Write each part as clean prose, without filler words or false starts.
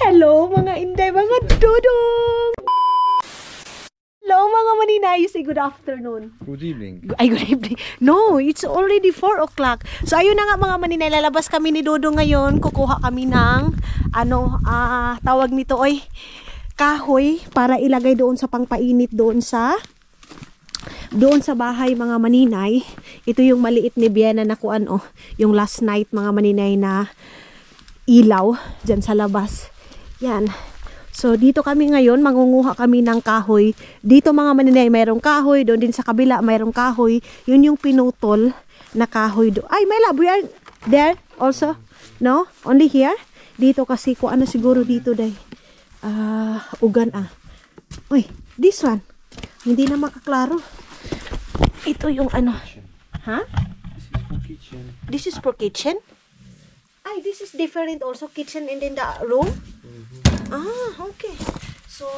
Hello mga inday, mga dudong! Hello mga maninay, say good afternoon. Good evening. Ay, good evening. No, it's already 4 o'clock. So ayun na nga mga maninay, lalabas kami ni Dudong ngayon. Kukuha kami ng, tawag nito, kahoy para ilagay doon sa pangpainit doon sa bahay mga maninay. Ito yung maliit ni Biena na kuan, yung last night mga maninay na ilaw dyan sa labas. Yan. So dito kami ngayon, mangunguha kami ng kahoy. Dito mga maninay, mayroong kahoy. Doon din sa kabila, mayroong kahoy. Yun yung pinutol na kahoy doon. Ay, my love, we are there also? No? Only here? Dito kasi, kung ano siguro dito day. Ugan Uy, this one. Hindi na makaklaro. Ito yung ano. Ha? This is for kitchen? Ay, this is different also. Kitchen and then the room? Okay. So,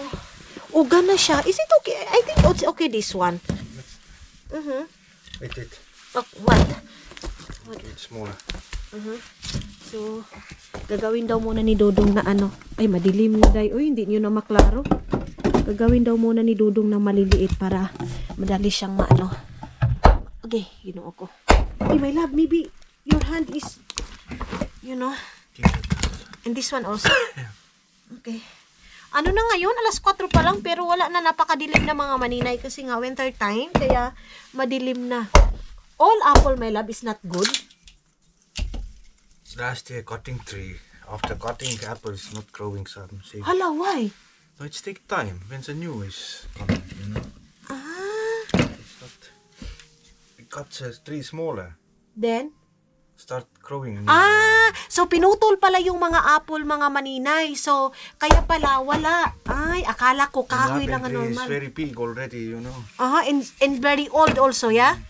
ugan na siya. Is it okay? I think it's okay this one. Wait. What? It's smaller. So, gagawin daw muna ni Dudong na ano. Ay, madilim na day. Uy, hindi nyo na maklaro. Gagawin daw muna ni Dudong na maliliit para madali siyang maano. Okay, ginoo ko. Hey, my love, maybe your hand is, and this one also. Okay. Ano na ngayon? Alas 4 pa lang pero wala na, napakadilim na mga maninay kasi nga winter time kaya madilim na. All apple, my love, is not good. Last year cutting tree. After cutting apple is not growing some. Hala, why? No, it takes time when the new is coming, It's not. It cuts a tree smaller. Then? Start growing. So pinutol pala yung mga apple mga maninay. So kaya pala wala. Ay, akala ko kahoy lang ang normal. It's very big already, And very old also, yeah?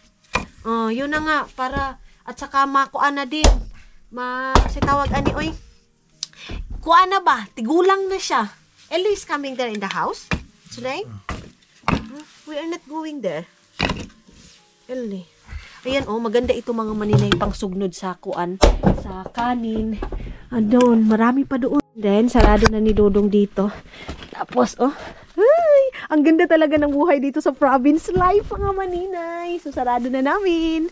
Yun na nga para at saka makuan na din. Si tawag ani oy. Kuan na ba? Tigulang na siya. Ellie is coming there in the house today. We are not going there. Ellie. Ayan, maganda ito mga maninay pang sugnod sa kuan, sa kanin. Doon, marami pa doon. Then, sarado na ni Dudong dito. Tapos, ay, ang ganda talaga ng buhay dito sa province life mga maninay. So, sarado na namin.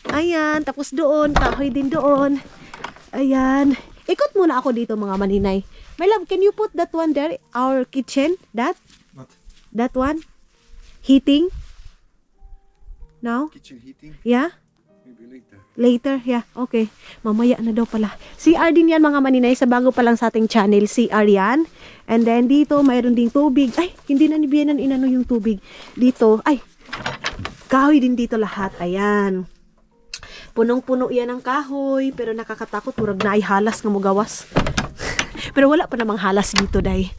Ayan, tapos doon, kahoy din doon. Ayan. Ikot muna ako dito mga maninay. My love, can you put that one there? Our kitchen? That? What? That one? Heating? Now? Kitchen heating? Yeah? Maybe later. Later? Yeah. Okay. Mamaya na daw pala. CR din yan mga maninay. Sa bago pa lang sa ating channel, CR yan. And then dito, mayroon ding tubig. Ay, hindi na ni Bianan inano yung tubig. Dito, ay, kahoy din dito lahat. Ayan. Punong-puno yan ng kahoy. Pero nakakatakot. Murag na ay halas nga mo gawas. Pero wala pa namang halas dito, day.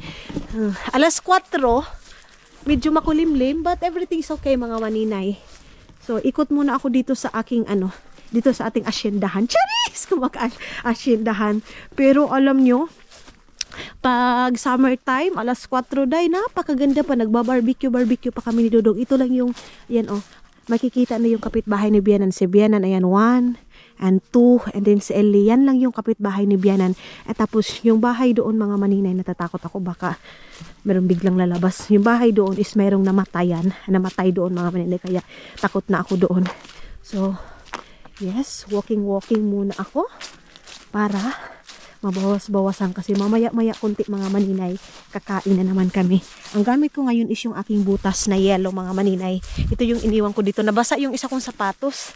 Alas 4. Medyo makulimlim. But everything's okay mga maninay. So, ikot muna ako dito sa aking dito sa ating asyendahan. Charis! Asyendahan. Pero alam nyo, pag summertime, alas 4 day, napakaganda pa. Nagbabarbecue pa kami ni Dudong. Ito lang yung, makikita na yung kapitbahay ni Bianan. Si Bianan, ayan, 1 and 2, and then si Ellie, yan lang yung kapitbahay ni Bianan. At tapos, yung bahay doon, mga maninay, natatakot ako, baka merong biglang lalabas. Yung bahay doon is merong namatay doon mga maninay, kaya takot na ako doon. So, yes, walking muna ako para mabawas-bawasan kasi mamaya-maya konti mga maninay, kakain na naman kami. Ang gamit ko ngayon is yung aking butas na yellow mga maninay. Ito yung iniwan ko dito. Nabasa yung isa kong sapatos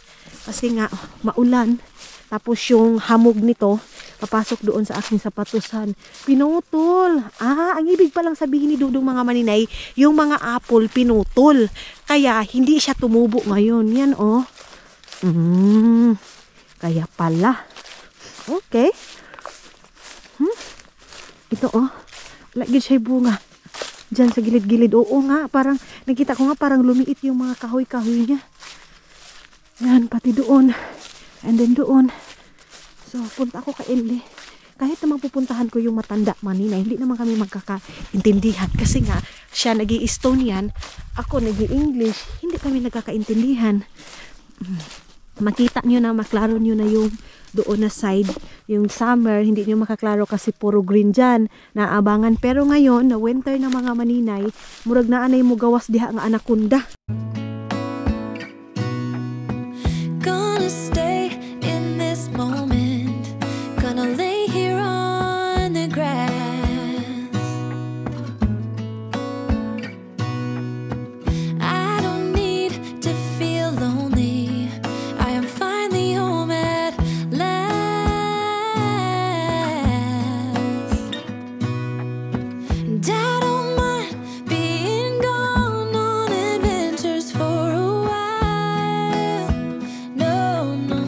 kasi nga maulan. Tapos yung hamog nito papasok doon sa aking sapatusan. Pinutol. Ang ibig palang sabihin ni Dudong mga maninay, yung mga apple pinutol. Kaya hindi siya tumubo ngayon. Yan Kaya pala. Okay. Ito lagi siya bunga. Diyan sa gilid-gilid. Oo nga, parang nakita ko nga parang lumiit yung mga kahoy-kahoy niya. Yan, pati doon. And then doon. So, punta ako kay Ellie. Kahit naman pupuntahan ko yung matanda maninay, hindi naman kami magkakaintindihan. Kasi nga, siya nag-i-Estonian, ako nag-i-English. Hindi kami nagkakaintindihan. makita nyo na, maklaro nyo na yung doon na side. Yung summer, hindi nyo makaklaro kasi puro green dyan, naabangan. Pero ngayon, na winter na mga maninay, murag na anay mo gawas diha nga anaconda. Gonna stay in this moment, gonna lay here on the grass. I don't need to feel lonely, I am finally home at last. And I don't mind being gone on adventures for a while. No, no,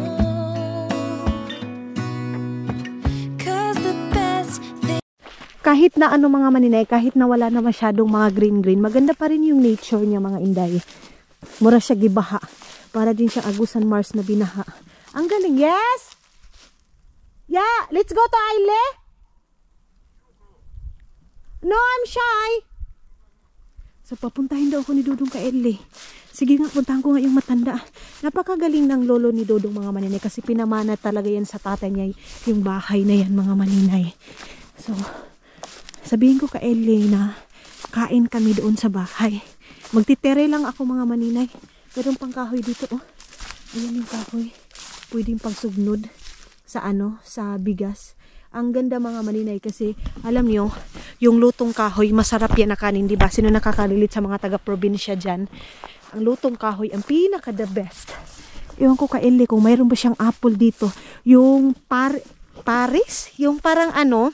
'cause the best thing. Kahit na ano mga maninay, kahit na wala na masyadong mga green-green, maganda pa rin yung nature niya mga inday. Mura siya gibaha. Para din siya agusan Mars na binaha. Ang galing, yes! Yeah, let's go to Aile. No, I'm shy. So, papuntahin daw ako ni Dodong ka Aile. Sige nga, puntahan ko nga yung matanda. Napakagaling ng lolo ni Dodong mga maninay kasi pinamana talaga yan sa tatay niya yung bahay na yan mga maninay. So, sabihin ko ka Aile na kain kami doon sa bahay. Magtitere lang ako mga maninay. Merong pang kahoy dito, oh. Ayan yung kahoy. Pwedeng pagsugnod sa ano, sa bigas. Ang ganda mga maninay kasi, alam nyo, yung lutong kahoy, masarap yan na kanin, diba? Sino nakakalilit sa mga taga-probinsya dyan? Ang lutong kahoy, ang pinaka the best. Ewan ko kaili kung mayroon ba siyang apple dito. Yung Paris? Yung parang ano,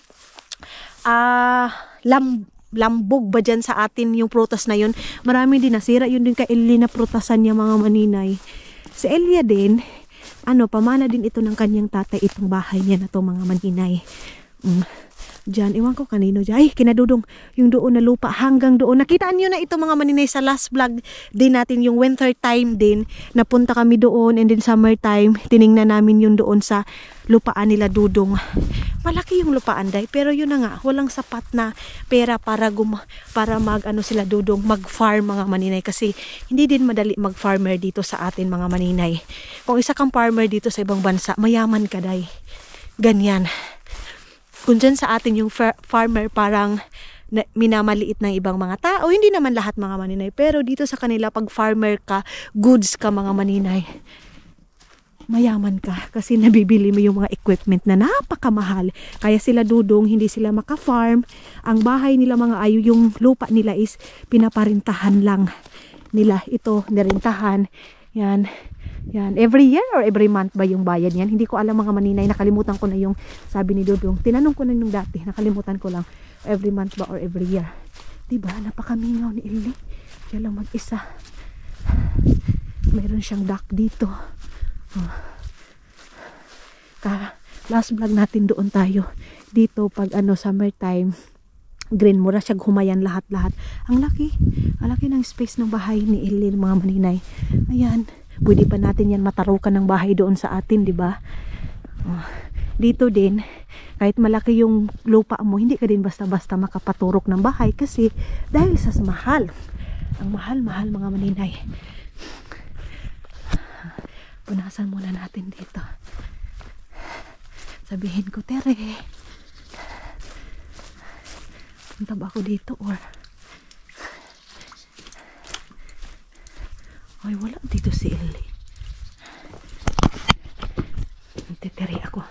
lambog ba dyan sa atin yung prutas na yun. Marami din nasira yun din kay Ellie na prutasan niya mga maninay. Si Elia din, pamana din ito ng kanyang tatay itong bahay niya na to mga maninay. Diyan, iwan ko kanino dyan. Ay, kinadudong yung doon na lupa hanggang doon. Nakitaan nyo na ito mga maninay sa last vlog din natin, yung winter time din. Napunta kami doon and then summer time, tiningnan namin yung doon sa lupaan nila Dudong. Malaki yung lupaan day, pero yun na nga, walang sapat na pera para sila Dudong mag-farm mga maninay kasi hindi din madali mag-farmer dito sa atin mga maninay. Kung isa kang farmer dito sa ibang bansa, mayaman ka day. Ganyan. Kung dyan sa atin yung farmer parang minamaliit ng ibang mga tao, hindi naman lahat mga maninay, pero dito sa kanila pag farmer ka, goods ka mga maninay, mayaman ka kasi nabibili mo yung mga equipment na napakamahal. Kaya sila Dudong, hindi sila maka-farm. Ang bahay nila mga ayo, yung lupa nila is pinaparintahan lang nila. Ito, nirintahan. Yan. Yan. Every year or every month ba yung bayad yan? Hindi ko alam mga maninay. Nakalimutan ko na yung sabi ni Dudong. Tinanong ko na yung dati. Nakalimutan ko lang. Every month ba or every year? Diba? Napakamingaw ni Ellie. Siya lang mag-isa. Mayroon siyang duck dito. Last vlog natin doon tayo dito pag summertime green, mura siya humayan lahat-lahat. Ang laki ng space ng bahay ni Ellie mga maninay. Ayan, pwede pa natin yan matarukan ng bahay doon sa atin, di ba? Dito din, kahit malaki yung lupa mo, hindi ka din basta-basta makapaturok ng bahay kasi dahil sa mahal. Ang mahal-mahal mga maninay. Punasan muna natin dito. Sabihin ko, Tere, punta ba ako dito or ay wala dito si Ellie. Tere ako.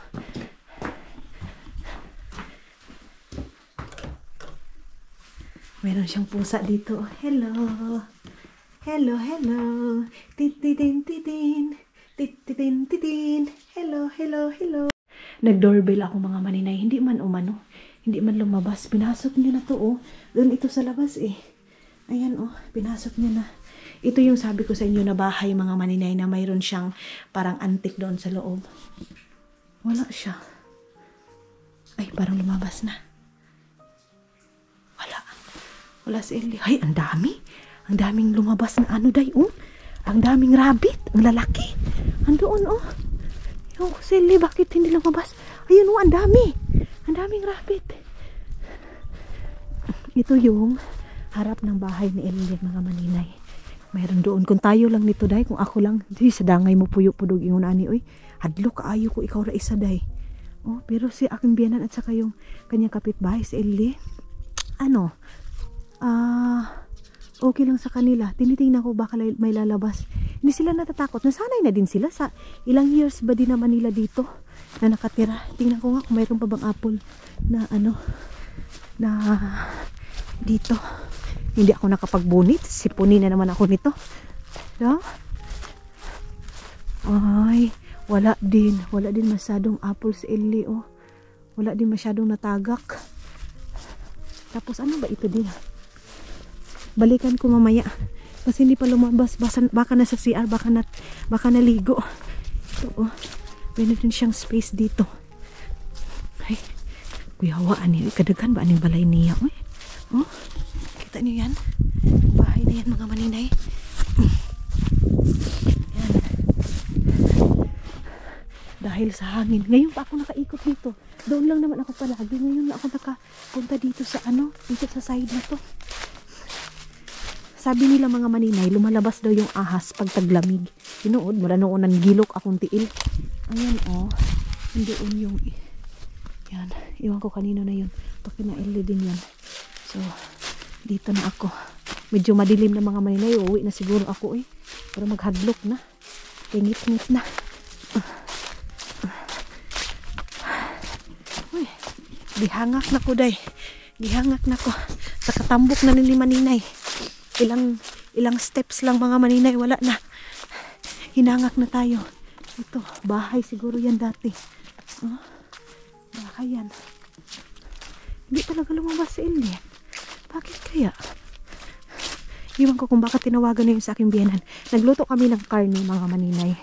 Meron siyang pusa dito. Hello. Hello, hello. Tititin, titin. Tititin, titin. Hello, hello, hello. Nag-doorbell ako mga maninay. Hindi man umano. Hindi man lumabas. Pinasok niyo na to, oh. Doon ito sa labas, eh. Ayan, oh. Pinasok niyo na. Ito yung sabi ko sa inyo na bahay, mga maninay, na mayroon siyang parang antik doon sa loob. Wala siya. Ay, parang lumabas na. Wala. Wala si Ellie. Ay, ang dami. Ang daming lumabas na ano, day, oh. Ang daming rabbit. Ang lalaki. Andoon, oh. Yung si Ellie, bakit hindi lumabas? Ayun, oh, ang dami. Ang daming rabbit. Ito yung harap ng bahay ni Ellie, mga maninay. Mayroon doon. Kung tayo lang nito, day. Kung ako lang. Di, sa dangay mo puyo pudog yung ani. Oy, hadlo kaayo ko ikaw ra isa, day. Oh, pero si aking biyanan at saka yung kanyang kapitbahay, si Ellie, ano, okay lang sa kanila. Tinitingnan ko baka may lalabas. Hindi sila natatakot. Nasanay na din sila sa ilang years ba din naman nila dito na nakatira. Tingnan ko nga kung mayroon pa bang apple na ano, na dito. Hindi ako nakapagbunit. Sipunin na naman ako nito. No? Ay, wala din. Wala din masyadong apple sa Ellie, oh. Wala din masyadong natagak. Tapos ano ba ito din? Balikan ko mamaya. Kasi hindi pa lumabas. Baka nasa CR. Baka naligo. Ito, oh. Meron din siyang space dito. Ay, kuyawaan niya. Kadaghan ba aning balay niya? Oh, kita niyo yan? Bahay na yan, mga maninay. Yan. Dahil sa hangin. Ngayon pa ako nakaikot dito. Doon lang naman ako palagi. Ngayon lang ako nakapunta dito sa ano, dito sa side na to. Sabi nila mga maninay, lumalabas daw yung ahas pag taglamig. Sinuod, mula noon ng gilok akong tiil. Ayan, oh. Doon yung, yan. Iwan ko kanino na yun. Pakinaili din yan. So, dito na ako. Medyo madilim na mga maninay. Uuwi na siguro ako, eh. Para maghadlok na. Kingit-ngit na. Uy, gihangak na ko, day. Gihangak na ko. Sa katambok na ni maninay. Ilang steps lang mga maninay, wala na. Hinangak na tayo. Ito, bahay siguro yan dati. Oh, bahay yan. Hindi talaga lumabas si Ellie. Bakit kaya? Iwan ko kung bakit tinawagan na yun sa aking biyanan. Nagluto kami ng karne mga maninay.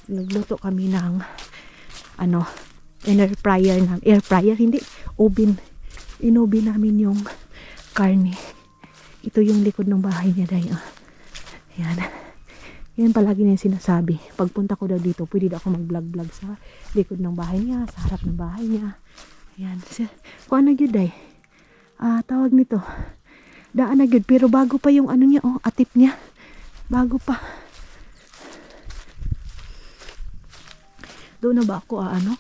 Nagluto kami ng ano, air fryer, hindi, oven. Inoven namin yung karne. Ito yung likod ng bahay niya, day. Yan. Yan palagi na yung sinasabi. Pagpunta ko daw dito, pwede daw ako mag-vlog-vlog sa likod ng bahay niya, sa harap ng bahay niya. Yan. Kung ano yun, day? Tawag nito. Daan na yun. Pero bago pa yung ano niya, oh, atip niya. Bago pa. Doon na ba ako, ano?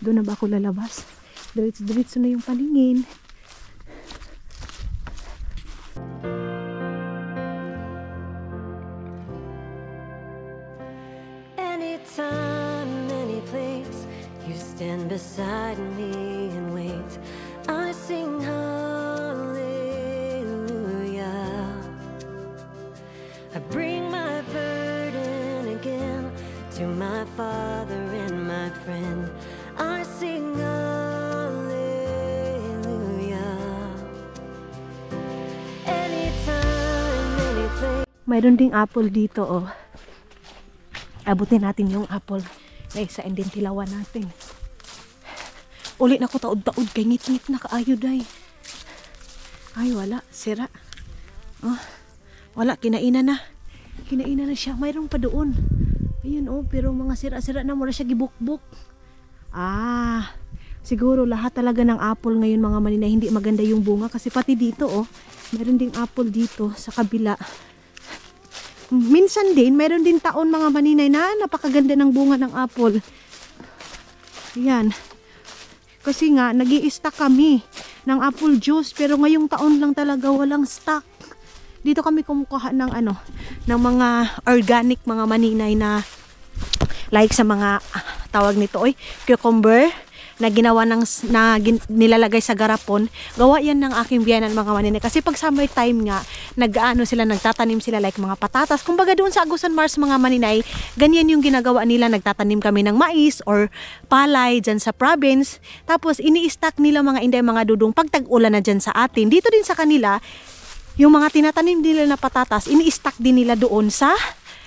Doon na ba ako lalabas? Diretso na yung paningin. Anytime, any place, you stand beside me and wait. I sing hallelujah. I bring my burden again to my Father and my friend. I sing hallelujah. Anytime, any place. Mayroon ding apple dito, oh. Abutin natin yung apple na isa and then tilawan natin. Uli na ko taod-taod kay ngit-ngit na kaayo, day. Ay, wala. Sira. Oh, wala. Kinaina na. Kinaina na siya. Mayroon pa doon. Ayun, oh. Pero mga sira-sira na. Mura siya gibukbuk. Siguro lahat talaga ng apple ngayon mga maninay. Hindi maganda yung bunga. Kasi pati dito, oh. Mayroon ding apple dito sa kabila. Minsan din, mayroon din taon mga maninay na napakaganda ng bunga ng apple. Yan. Kasi nga, nag-i-stock kami ng apple juice. Pero ngayong taon lang talaga walang stock. Dito kami kumukuha ng ano, ng mga organic mga maninay na like sa mga tawag nito, cucumber na ginawa nilalagay sa garapon. Gawa yan ng aking biyanan mga maninay. Kasi pag summer time nga, nagtatanim sila like mga patatas. Kumbaga doon sa Agusan Mars mga maninay, ganyan yung ginagawa nila. Nagtatanim kami ng mais or palay dyan sa province. Tapos ini-stack nila mga inday, mga dudong pag tag-ulan na dyan sa atin. Dito din sa kanila, yung mga tinatanim nila na patatas, ini-stack din nila doon sa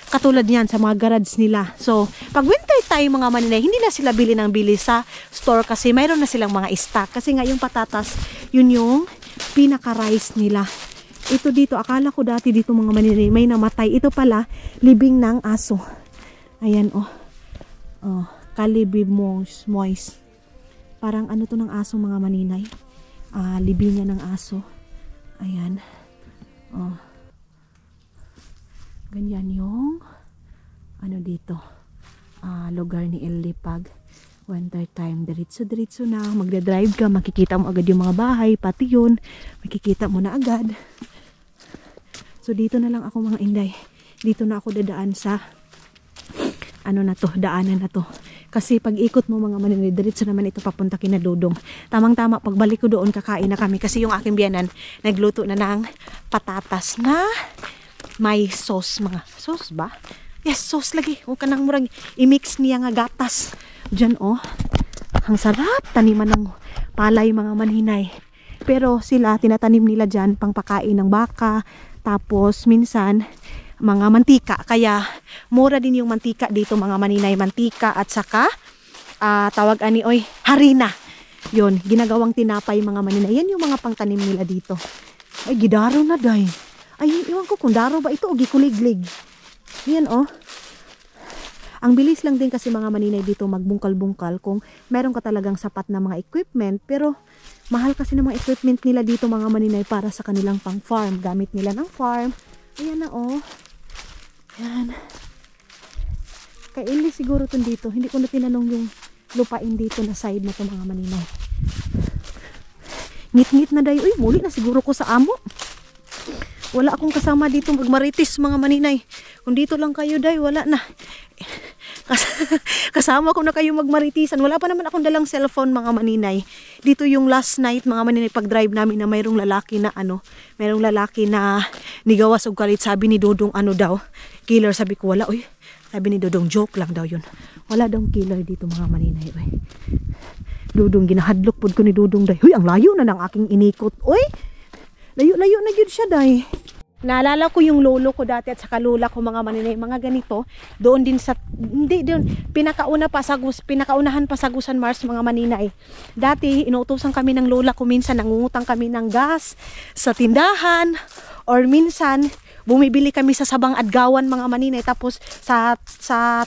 katulad niyan sa mga garage nila. So, pag winter time mga maninay, hindi na sila bili sa store kasi mayroon na silang mga stock. Kasi nga yung patatas, yun yung pinaka-rice nila. Ito dito, akala ko dati dito mga maninay, may namatay. Ito pala, libing ng aso. Ayan, oh. Calibi moist. Parang ano to ng aso mga maninay. Libing niya ng aso. Ayan. Ganyan yung ano dito, lugar ni LD pag winter time. Diretso na, magdadrive ka, makikita mo agad yung mga bahay, pati yun, makikita mo na agad. So dito na lang ako mga inday. Dito na ako dadaan sa ano na to, daanan na to. Kasi pag ikot mo mga maninay, diretso naman ito papunta kina Dodong. Tamang-tama, pagbalik ko doon, kakain na kami. Kasi yung aking biyanan, nagluto na ng patatas na may sauce. Mga sauce ba? Yes, sauce lagi. Huwag ka nang murag i-mix niya nga gatas. Diyan oh. Ang sarap taniman ng palay mga maninay. Pero sila, tinatanim nila dyan pang pakain ng baka. Tapos minsan, mga mantika. Kaya mura din yung mantika dito mga maninay. Mantika at saka tawag ani oy, harina. Yun, ginagawang tinapay mga maninay. Yan yung mga pangtanim nila dito. Ay, gidaro na day. Ay, iwan ko kung daro ba ito o gikuliglig. Yan oh. Ang bilis lang din kasi mga maninay dito magbungkal-bungkal kung meron ka talagang sapat na mga equipment. Pero mahal kasi ng mga equipment nila dito mga maninay para sa kanilang pang farm. Gamit nila ng farm. Ayan na oh. Yan. Kaili siguro itong dito. Hindi ko na tinanong yung lupain dito na side na ito mga maninay. Ngit-ngit na dayo. Uy, muli na siguro ko sa amo. Wala akong kasama dito magmaritis mga maninay. Kung dito lang kayo day, wala na. Kasama ko na kayo magmaritisan. Wala pa naman akong dalang cellphone mga maninay. Dito yung last night mga maninay pag drive namin na mayroong lalaki na mayroong lalaki na nigawas og kalit. Sabi ni Dodong ano daw, killer. Sabi ko wala. Uy, sabi ni Dodong joke lang daw yun. Wala daw killer dito mga maninay. Uy. Dodong ginahadlok pod ko ni Dodong day. Uy, ang layo na ng aking inikot. Uy, layo na yun siya day. Naalala ko yung lolo ko dati at saka lola ko mga maninay, mga ganito. Doon din sa, hindi doon, pinakaunahan pa sa Gusan Mars mga maninay. Dati, inuutosan kami ng lola ko, minsan nangungutang kami ng gas sa tindahan. Or minsan, bumibili kami sa Sabang Adgawan mga maninay. Tapos sa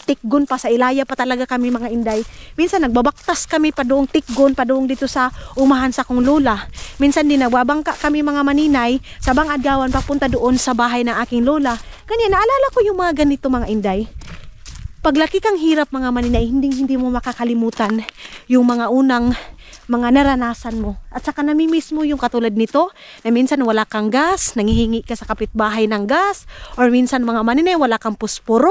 Tikgon pa, sa Ilaya pa talaga kami mga inday. Minsan nagbabaktas kami pa doong Tikgon, pa doong dito sa umahan sa kong lola. Minsan din nagbabangka kami mga maninay, Sabang Adgawan papunta doon sa bahay ng aking lola. Ganyan, naalala ko yung mga ganito mga inday. Paglaki kang hirap mga maninay, hindi mo makakalimutan yung mga unang mga naranasan mo. At saka namimiss mo yung katulad nito na minsan wala kang gas, nangihingi ka sa kapitbahay ng gas, or minsan mga maninay wala kang pusporo,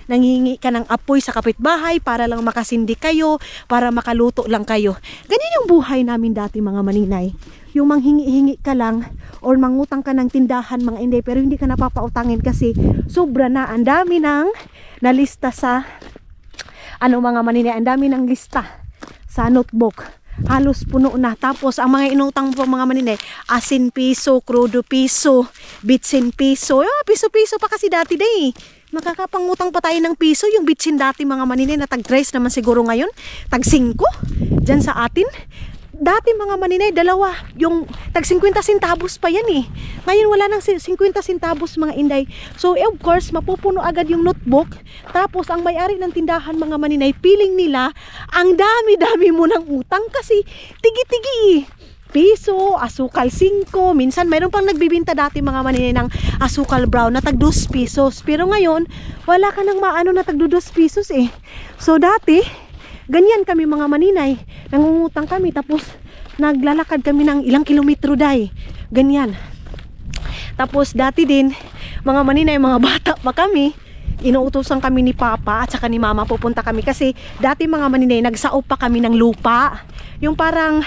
nangihingi ka ng apoy sa kapitbahay para lang makasindi kayo, para makaluto lang kayo. Ganyan yung buhay namin dati mga maninay. Yung manghingi-hingi ka lang or mangutang ka ng tindahan mga inday, pero hindi ka napapautangin kasi sobra na. Ang dami ng nalista sa mga maninay, ang dami ng lista sa notebook. Halos puno na. Tapos ang mga inutang po mga maninay, asin piso, krudo piso, bitsin piso. Piso-piso pa kasi dati day. Makakapangutang pa tayo ng piso. Yung bitsin dati mga maninay na tag-3 naman siguro ngayon. Tag-5 dyan sa atin. Dati mga maninay, dalawa. Yung tag-50 centavos pa yan eh. Ngayon wala nang 50 centavos mga inday. So of course, mapupuno agad yung notebook. Tapos ang may-ari ng tindahan mga maninay, feeling nila, ang dami-dami mo ng utang kasi tigi-tigi eh. Piso, asukal 5. Minsan mayroon pang nagbibinta dati mga maninay ng asukal brown na tag 2 pesos. Pero ngayon, wala ka nang maano na tag 2 pesos eh. So dati, ganyan kami mga maninay, nangungutang kami tapos naglalakad kami ng ilang kilometro day. Ganyan. Tapos dati din, mga maninay, mga bata pa kami, inuutosan kami ni Papa at saka ni Mama, pupunta kami kasi dati mga maninay, nagsao pa kami ng lupa. Yung parang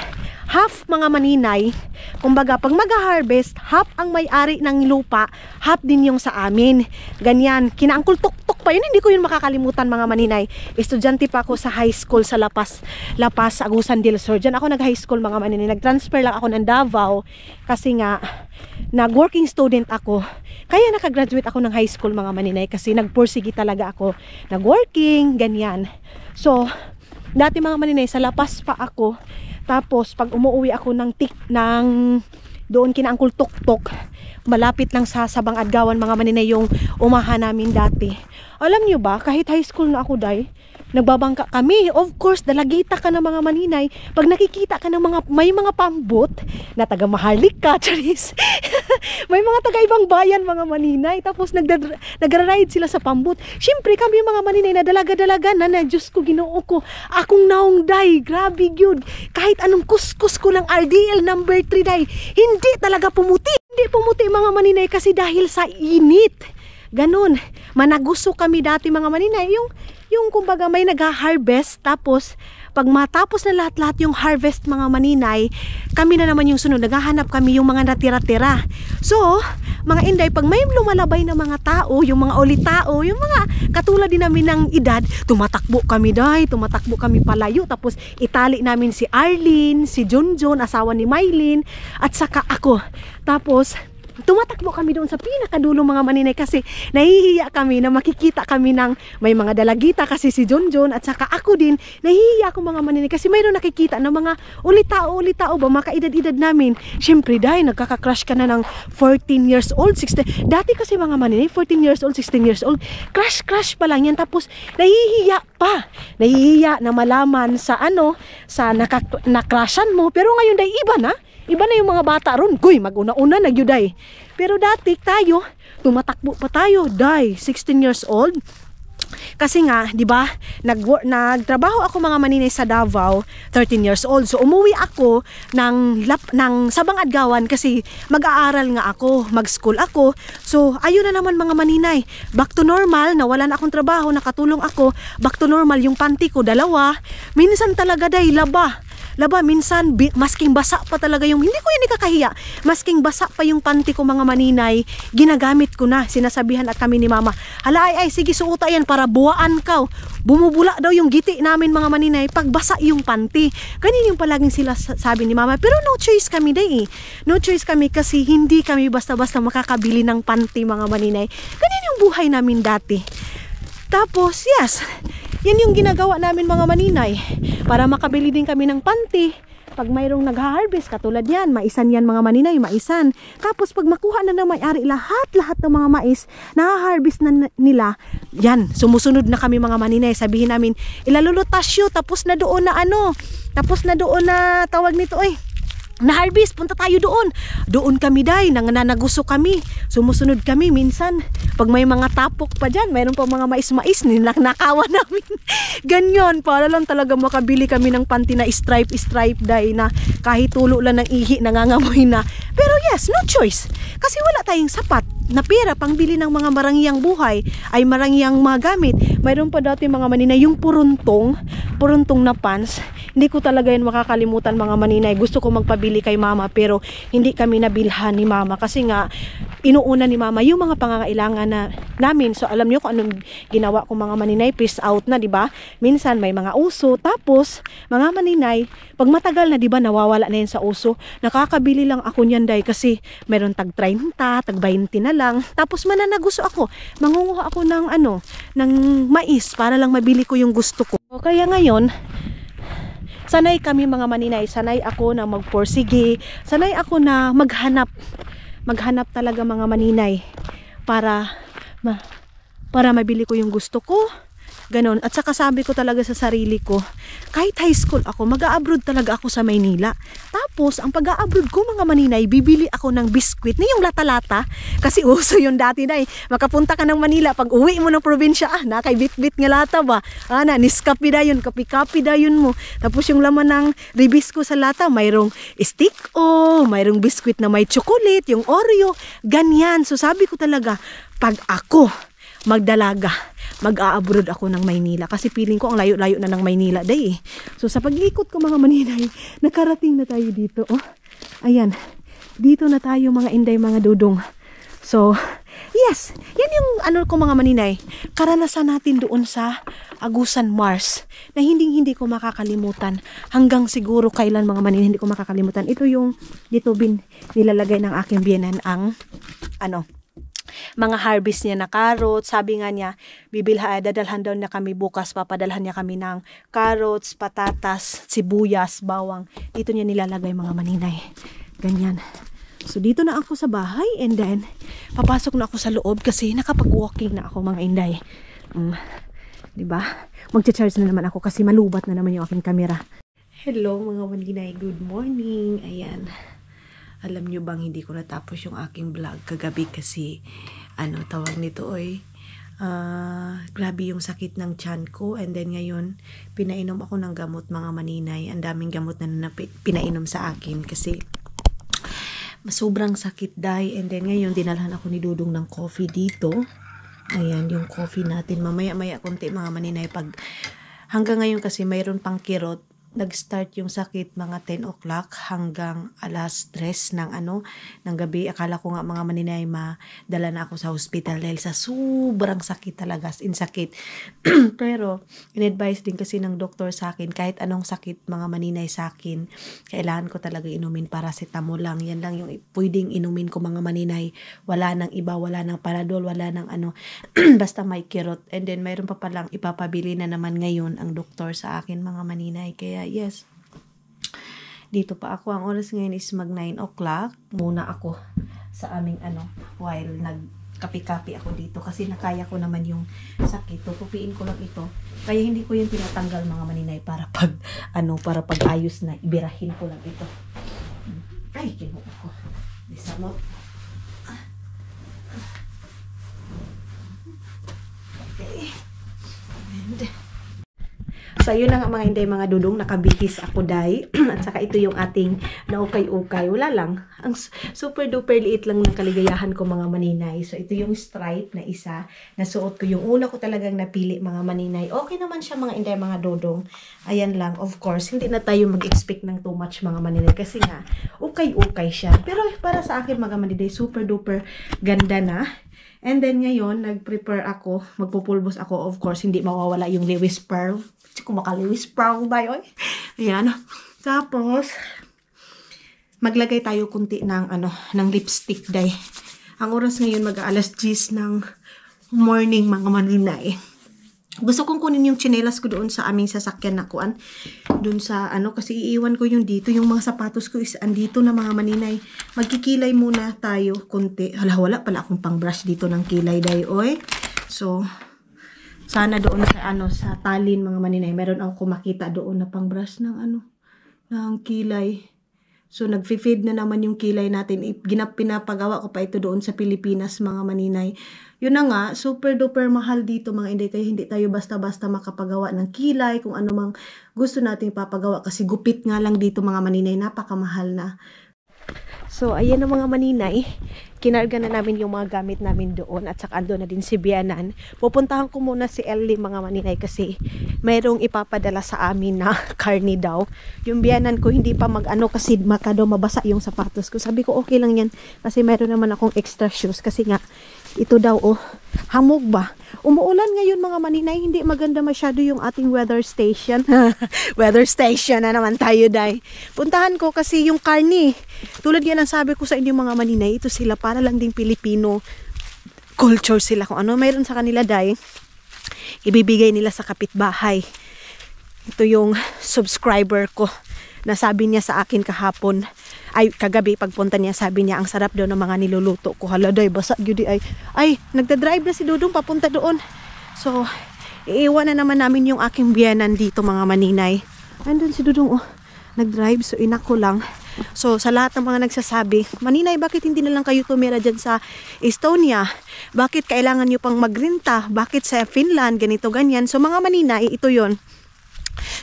half mga maninay, kumbaga pag mag-harvest, half ang may-ari ng lupa, half din yung sa amin. Ganyan, kinaangkol tuk-tuk pa yun, hindi ko yun makakalimutan mga maninay. Estudyante pa ako sa high school sa Lapas, Agusan del Sur. Diyan ako nag-high school mga maninay. Nag-transfer lang ako ng Davao kasi nga nag-working student ako. Kaya nakagraduate ako ng high school mga maninay kasi nagpursige talaga ako. Nag-working, ganyan. So, dati mga maninay, sa Lapas pa ako. Tapos pag umuwi ako ng doon kinaangkol tuk-tuk, malapit lang sa Sabang Adgawan mga maninay yung umahan namin dati. Alam nyo ba, kahit high school na ako day, nagbabangka kami. Of course, dalagita ka ng mga maninay. Pag nakikita ka ng may mga pambot na taga Maharlika, charis. May mga taga-ibang bayan, mga maninay. Tapos nagra-ride sila sa pambut. Siyempre, kami mga maninay na dalaga-dalaga na Diyos ko, Ginoo ko. Akong naong day, grabe yun. Kahit anong kuskus ko ng RDL number 3 day, hindi talaga pumuti. Hindi pumuti mga maninay kasi dahil sa init. Ganun. Managuso kami dati mga maninay. Yung kumbaga may nag-harvest, tapos pag matapos na lahat-lahat yung harvest mga maninay, kami na naman yung sunod. Naghahanap kami yung mga natira-tira. So, mga inday, pag may lumalabay na mga tao, yung mga ulitao, yung mga katulad din namin ng edad, tumatakbo kami tumatakbo kami palayo. Tapos itali namin si Arlene, si Junjun, asawa ni Mylene, at saka ako. Tapos tumatakbo kami doon sa pinakadulo mga maninay kasi nahihiya kami na makikita kami ng may mga dalagita kasi si Junjun at saka ako din nahihiya ako mga maninay kasi mayroon nakikita ng mga ulitao ba makaedad-edad namin. Syempre dahil nagkaka-crush ka na ng 14 years old, 16. Dati kasi mga maninay 14 years old, 16 years old, crush pa lang yan. Tapos nahihiya na malaman sa sa nakrushan mo. Pero ngayon dahil iba na yung mga bata ron. Guy, mag-una-una nagyuday. Pero dati tayo, tumatakbo pa tayo. 16 years old. Kasi nga, 'di ba? Nagtrabaho ako mga maninay sa Davao, 13 years old. So umuwi ako ng Sabang Adgawan kasi mag-aaral nga ako, mag-school ako. So ayun na naman mga maninay. Back to normal, nawala na akong trabaho, nakatulong ako. Back to normal yung panty ko, 2. Minsan talaga day laba, minsan masking basa pa talaga yung, hindi ko yan ikakahiya, masking basa pa yung panty ko mga maninay, ginagamit ko na. Sinasabihan at kami ni mama, hala ay sige suota yan para buwaan ka. Bumubula daw yung giti namin mga maninay pag basa yung panty. Ganyan yung palaging sila sabi ni mama. Pero no choice kami day no choice kami kasi hindi kami basta-basta makakabili ng panty mga maninay. Ganyan yung buhay namin dati. Tapos yes, yan yung ginagawa namin mga maninay para makabili din kami ng panty. Pag mayroong nag-harvest, katulad yan, maisan yan mga maninay, maisan. Tapos pag makuha na ng may-ari lahat ng mga mais, na-harvest na nila, yan, sumusunod na kami mga maninay. Sabihin namin, ilalulutasyo, tapos na doon na tawag nito na-harvest, punta tayo doon. Doon kami day, nananaguso kami. Sumusunod kami minsan. Pag may mga tapok pa dyan, mayroon pa mga mais-mais, nakawa namin. Ganyan, para lang talaga makabili kami ng panty na stripe day na kahit tulo lang ng ihi, nangangamoy na. Pero yes, no choice. Kasi wala tayong sapat na pera pang bili ng mga marangyang buhay, ay marangyang mga gamit. Mayroon pa dati mga maninay, yung puruntong na pants. Hindi ko talaga yun makakalimutan mga maninay. Gusto ko magpabili kay mama pero hindi kami nabilhan ni mama kasi nga inuuna ni mama yung mga pangangailangan namin. So alam niyo kung anong ginawa ko mga maninay, peace out na, 'di ba? Minsan may mga uso, tapos mga maninay, pag matagal na 'di ba nawawala na yan sa uso. Nakakabili lang ako niyan day kasi meron tag 30, tag 20 na lang. Tapos mananaguso ako. Mangunguha ako ng ng mais para lang mabili ko yung gusto ko. O kaya ngayon, sanay kami mga maninay, sanay ako na magporsige, sanay ako na maghanap talaga mga maninay para mabili ko yung gusto ko. Ganon. At saka sabi ko talaga sa sarili ko, kahit high school ako, mag-a-abroad talaga ako sa Maynila. Tapos, ang pag-a-abroad ko mga maninay, bibili ako ng biskwit na yung lata-lata. Kasi uso yun dati na makapunta ka ng Manila, pag uwi mo ng probinsya, nakay bit-bit nga lata ba? Niskapi da yun, kapi-kapi da yun mo. Tapos yung laman ng ribisco sa lata, mayroong stick mayroong biskwit na may chocolate, yung Oreo, ganyan. So sabi ko talaga, pag ako magdalaga, mag-a-abroad ako ng Maynila kasi feeling ko ang layo-layo na ng Maynila day. So sa pag-ikot ko mga maninay, nakarating na tayo dito. Ayan, dito na tayo mga inday, mga dudong. So yes, yan yung ko mga maninay, karanasan natin doon sa Agusan Mars na hindi ko makakalimutan hanggang siguro kailan mga maninay, hindi ko makakalimutan. Ito yung dito nilalagay ng aking biyenan ang mga harvest niya na carrots. Sabi nga niya, dadalhan daw na kami bukas, papadalhan niya kami ng carrots, patatas, sibuyas, bawang. Dito niya nilalagay mga maninay. Ganyan. So dito na ako sa bahay and then papasok na ako sa loob kasi nakapag-walking na ako mga inday. Diba? Magcha-charge na naman ako kasi malubat na naman yung aking camera. Hello mga maninay, good morning. Ayan. Alam nyo bang hindi ko natapos yung aking vlog kagabi kasi tawag nito grabe yung sakit ng tiyan ko, and then ngayon pinainom ako ng gamot mga maninay. Ang daming gamot na pinainom sa akin kasi sobrang sakit dahil, and then ngayon dinalhan ako ni Dudong ng coffee dito. Ayan yung coffee natin, mamaya konti mga maninay. Hanggang ngayon kasi mayroon pang kirot. Nag-start yung sakit mga 10 o'clock hanggang alas 3 ng gabi. Akala ko nga mga maninay madala na ako sa hospital dahil sa sobrang sakit talaga, in sakit. Pero in-advise din kasi ng doktor sa akin, kahit anong sakit mga maninay sa akin, kailangan ko talaga inumin paracetamol lang. Yan lang yung pwedeng inumin ko mga maninay. Wala nang iba, wala nang Panadol, wala nang basta may kirot. And then mayroon pa palang ipapabili na naman ngayon ang doktor sa akin mga maninay. Kaya yes, dito pa ako. Ang oras ngayon is mag 9 o'clock. Muna ako sa aming while nagkapi-kapi ako dito kasi nakaya ko naman yung sakit. Tutupiin ko lang ito. Kaya hindi ko yung tinatanggal mga maninay para para pag ayos na ibirahin ko lang ito. Ay, kinuha ko. Bisa mo. Okay. And so, yun na nga mga Inday, mga Dudong, nakabihis ako dahil. At saka ito yung ating naukay-ukay. Wala lang. Ang super duper liit lang ng kaligayahan ko mga maninay. So, ito yung stripe na isa. Nasuot ko yung una ko talagang napili mga maninay. Okay naman siya mga Inday, mga Dudong. Ayan lang. Of course, hindi na tayo mag-expect ng too much mga maninay. Kasi nga, ukay-ukay siya. Pero para sa akin mga maninay, super duper ganda na. And then ngayon, nag-prepare ako. Magpupulbos ako. Of course, hindi mawawala yung Lewis Pearl. Kung maka-Lewis Pearl ba yun? Ayan. Tapos, maglagay tayo kunti ng, ng lipstick dahil. Ang oras ngayon mag-aalas 10 ng morning mga maninay. Gusto kong kunin yung tsinelas ko doon sa aming sasakyan na kuan. Doon sa kasi iiwan ko yung dito. Yung mga sapatos ko is andito na mga maninay. Magkikilay muna tayo kunti. Hala, wala pala akong pang brush dito ng kilay dahil, oy. So, sana doon sa sa talin mga maninay, meron ako makita doon na pang brush ng ng kilay. So nagfi-fade na naman yung kilay natin. Pinapagawa ko pa ito doon sa Pilipinas mga maninay. Yun na nga, super duper mahal dito mga Inday, kaya hindi tayo basta-basta makapagawa ng kilay kung ano mang gusto nating papagawa kasi gupit nga lang dito mga maninay, napakamahal na. So, ayan na mga maninay. Kinarga na namin yung mga gamit namin doon at saka ando na din si Bianan. Pupuntahan ko muna si Ellie mga maninay kasi mayroong ipapadala sa amin na karni daw. Yung Bianan ko hindi pa kasi makado mabasa yung sapatos ko. Sabi ko okay lang yan kasi mayroon naman akong extra shoes kasi nga ito daw hamog ba? Umuulan ngayon mga maninay, hindi maganda masyado yung ating weather station. Weather station na naman tayo dai. Puntahan ko kasi yung karni. Tulad yan ang sabi ko sa inyo mga maninay, ito sila para lang ding Pilipino culture sila kung mayroon sa kanila dai. Ibibigay nila sa kapitbahay. Ito yung subscriber ko na sabi niya sa akin kahapon, kagabi pagpunta niya, sabi niya ang sarap daw ng mga niluluto ko. Hala day, basa gyud ay nagda-drive na si Dudong papunta doon. So iiwan na naman namin yung aking biyanan dito mga maninay. Andun si Dudong nag-drive, so inak ko lang. So sa lahat ng mga nagsasabi, maninay bakit hindi na lang kayo tumira dyan sa Estonia? Bakit kailangan nyo pang magrenta? Bakit sa Finland? Ganito ganyan. So mga maninay, ito yon.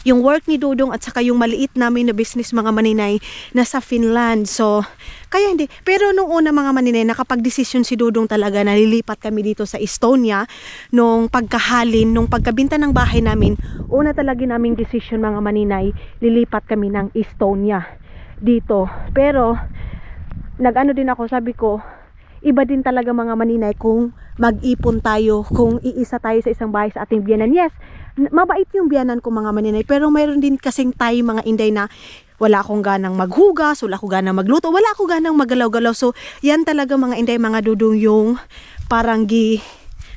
Yung work ni Dudong at saka yung maliit namin na business mga maninay nasa Finland. So, kaya hindi. Pero nung una mga maninay, nakapag-desisyon si Dudong talaga na lilipat kami dito sa Estonia. Nung pagkahalin, nung pagkabinta ng bahay namin, una talaga naming desisyon mga maninay, lilipat kami ng Estonia dito. Pero, din ako, sabi ko, iba din talaga mga maninay kung mag-ipon tayo, kung iisa tayo sa isang bahay sa ating biyanan. Yes, mabait yung biyanan ko mga maninay, pero mayroon din kasing tayo mga Inday na wala akong ganang maghugas, wala akong ganang magluto, wala akong ganang magalaw-galaw. So, yan talaga mga Inday, mga Dudong yung parang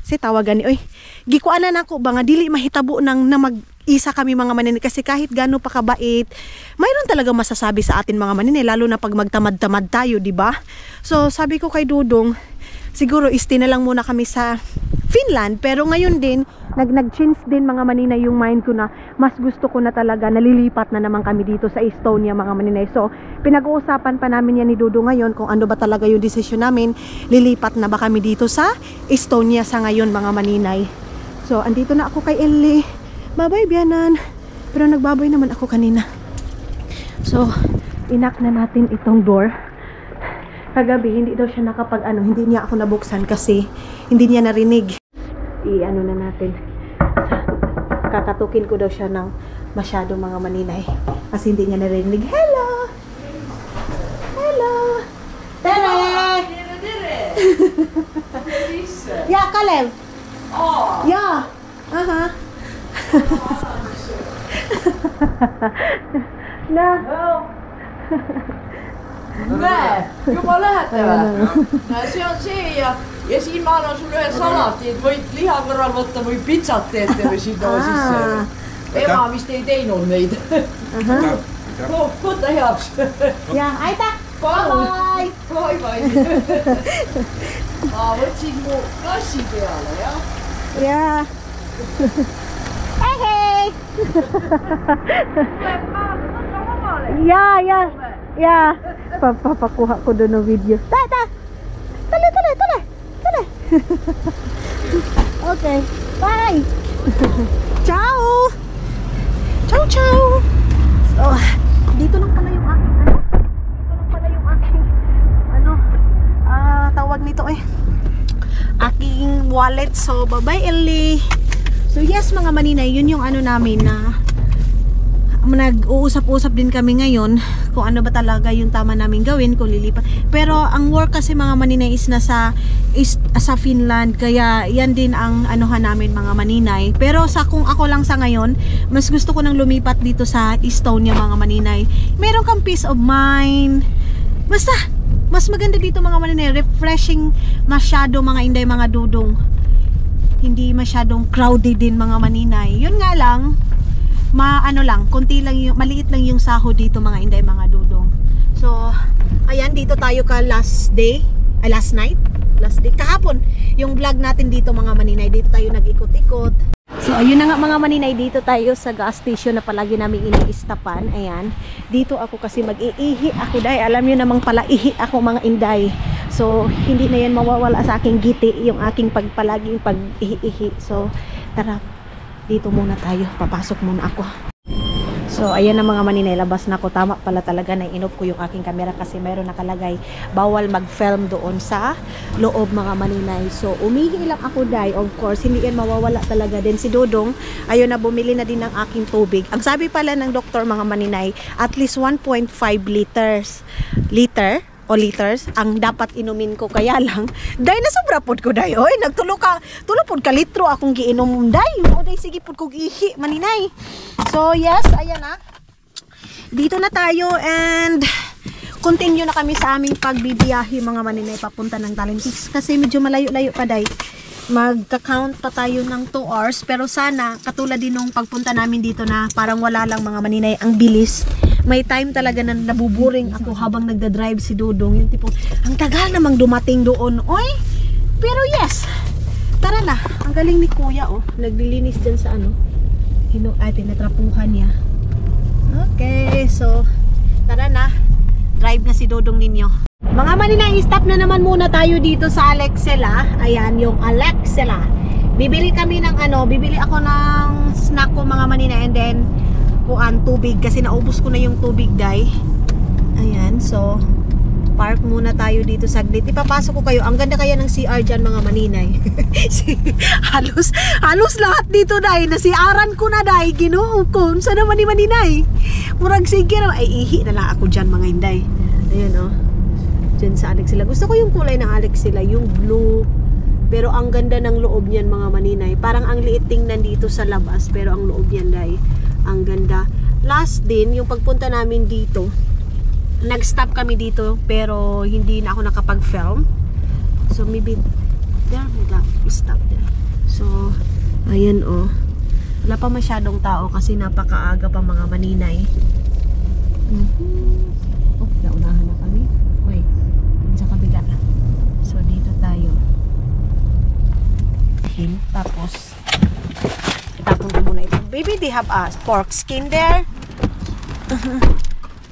tawagan ni, gikuanan ako ba nga dili mahitabo nang na mag-isa kami mga maninay kasi kahit gaano pa kabait, mayroon talaga masasabi sa atin mga maninay, lalo na pag magtamad-tamad tayo, di ba? So, sabi ko kay Dudong, siguro stay na lang muna kami sa Finland, pero ngayon din nag-change din mga maninay yung mind ko na mas gusto ko na talaga nalilipat na naman kami dito sa Estonia mga maninay. So pinag-uusapan pa namin yan ni Dudu ngayon kung ano ba talaga yung desisyon namin, lilipat na ba kami dito sa Estonia sa ngayon mga maninay. So andito na ako kay Ellie. Babay biyanan. Pero nagbabay naman ako kanina. So inak na natin itong door. Kagabi hindi daw siya hindi niya ako nabuksan kasi hindi niya narinig. I-ano na natin. Kakatukin ko daw siya ng masyado mga maninay kasi hindi niya narinig. Hello! Hello! Tere! Yeah, Kalev! Oh! Yeah! Aha! Na! Näe, juba lähete või? Näe, see on see ja siis ma annan sulle ühe salati, et võid liha kõrval võtta või pitsat teete või sinna sisse. Ema vist ei teinud neid. No, võta heaks. Ja, aitäh! Bye! Bye bye! Võtsin mu klassi peale, jah? Yeah! Hey, hey! Yeah, yeah! Yeah! Papakuha ko doon ng video. Tata! Tali! Okay. Bye! Ciao! Ciao! So, dito lang pala yung aking tawag nito aking wallet. So, bye-bye Ellie! So, yes mga maninay, yun yung namin na nag-uusap-usap din kami ngayon kung ano ba talaga yung tama namin gawin kung lilipat. Pero ang work kasi mga maninay is sa Finland, kaya yan din ang anuhan namin mga maninay. Pero kung ako lang sa ngayon, mas gusto ko nang lumipat dito sa Estonia mga maninay. Meron kang peace of mind. Basta mas maganda dito mga maninay, refreshing masyado mga inday mga dudong. Hindi masyadong crowded din mga maninay. Yun nga lang, konti lang yung, maliit lang yung sahod dito mga inday mga dudong. So, ayan, dito tayo last day, kahapon, yung vlog natin dito mga maninay, dito tayo nag-ikot-ikot. So, ayun na nga mga maninay, dito tayo sa gas station na palagi namin ini-istapan. Ayan, dito ako kasi mag-iihi ako dahil alam nyo namang pala ihi ako mga inday. So, hindi na yan mawawala sa aking giti, yung aking palaging pag-ihi-ihi. So, tara, dito muna tayo, papasok muna ako. So ayan na mga maninay, labas na ako. Tama pala talaga na inop ko yung aking camera kasi mayroon nakalagay bawal mag-film doon sa loob mga maninay. So umihi lang ako dahil of course hindi yan mawawala talaga. Din si Dodong ayun na bumili na din ng aking tubig. Ang sabi pala ng doktor mga maninay, at least 1.5 liters ang dapat inumin ko, kaya lang dahil nasobra pod ko dahil nagtulo pod ka litro akong giinom dahil sige pod ko gihi maninay. So yes, ayan na, dito na tayo and continue na kami sa aming pagbibiyahe mga maninay papunta ng Talentis kasi medyo malayo-layo pa dahil magka-count pa tayo ng 2 hours, pero sana katulad din nung pagpunta namin dito na parang wala lang mga maninay, ang bilis. May time talaga na nabuburing ako habang nagda-drive si Dudong, yung tipo ang tagal namang dumating doon pero yes, tara na. Ang galing ni kuya naglilinis dyan sa tinatrapuhan niya. Okay, so tara na, drive na si Dudong ninyo. Mga maninay, stop na naman muna tayo dito sa Alexela. Ayan, yung Alexela. Bibili kami ng bibili ako ng snack ko mga maninay, and then tubig kasi naubos ko na yung tubig dai. Ayan, so park muna tayo dito saglit. Ipapasok ko kayo. Ang ganda kaya ng CR dyan mga maninay. halos lahat dito dai. Nasiaran ko na dai. Ginoo ko. Saan naman ni maninay? Murag sige na. Ay, ihi na lang ako dyan mga inday. Ayan dyan sa Alexela. Gusto ko yung kulay ng Alexela, yung blue. Pero ang ganda ng loob niyan mga maninay. Parang ang liit tingnan dito sa labas, pero ang loob niyan dai, ang ganda. Last din, yung pagpunta namin dito, nag-stop kami dito pero hindi na ako nakapag-film. So maybe there we go. We stop there. So ayan wala pa masyadong tao kasi napakaaga pa mga maninay. Naunahan na kami. Dun sa kabila. So dito tayo. Tapos they have a pork skin there.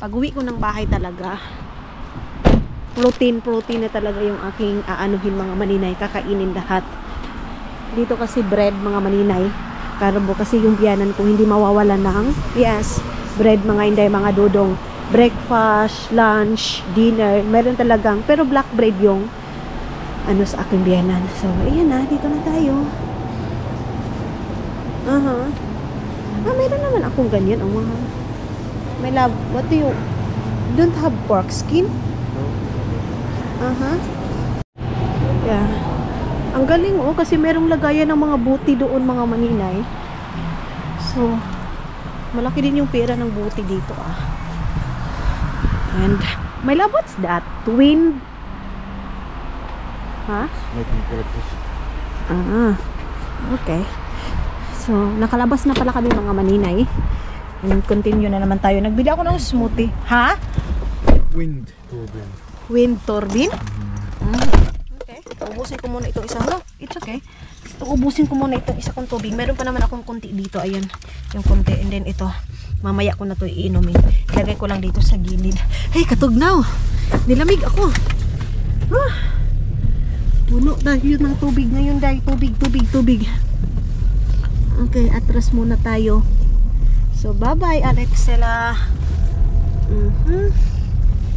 Pag-uwi ko ng bahay talaga, protein na talaga yung aking aanuhin mga maninay, kakainin lahat. Dito kasi bread mga maninay, karbo kasi yung biyanan ko hindi mawawala ng, yes, bread mga inday, mga dudong. Breakfast, lunch, dinner, meron talagang, pero black bread yung ano sa aking biyanan. So, ayan na, dito na tayo. Meron naman akong ganyan. Oh, mga, my love, what do you, don't have pork skin? Yeah. Ang galing oh, kasi merong lagayan ng mga buti doon mga maninay. So, malaki din yung pera ng buti dito ah. And, my love, what's that? Twin? Making breakfast. Okay. So, nakalabas na pala kami mga maninay. And continue na naman tayo. Nagbili ako ng smoothie. Ha? Wind turbine. Wind turbine? Okay. Ubusin ko muna itong isang. No, it's okay. Ubusin ko muna itong isa kong tubig. Meron pa naman akong konti dito. Ayan. Yung konti. And then ito. Mamaya ko na ito iinumin. Ilagay ko lang dito sa gilid. Hey, katugnaw! Nilamig ako. Puno dahil ng tubig ngayon dahil. Tubig. Okay, atras muna tayo. So, bye-bye, Alexela.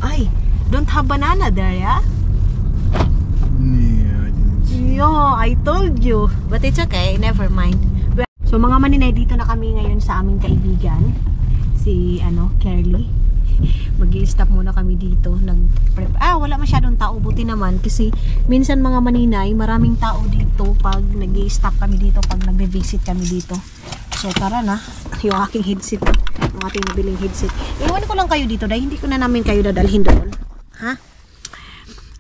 Ay, don't have banana there, yeah? Yeah, I didn't. Yo, I told you. But it's okay, never mind. So, mga maninay, dito na kami ngayon sa aming kaibigan. Si, Carly. Mag-i-stop muna kami dito. Wala masyadong tao. Buti naman. Kasi, minsan mga maninay, maraming tao dito pag nag-i-stop kami dito, pag nag-visit kami dito. So, tara na. Yung aking headset. Yung ating nabiling headset. Iwan ko lang kayo dito dahil hindi ko na namin kayo dadalhin doon. Ha?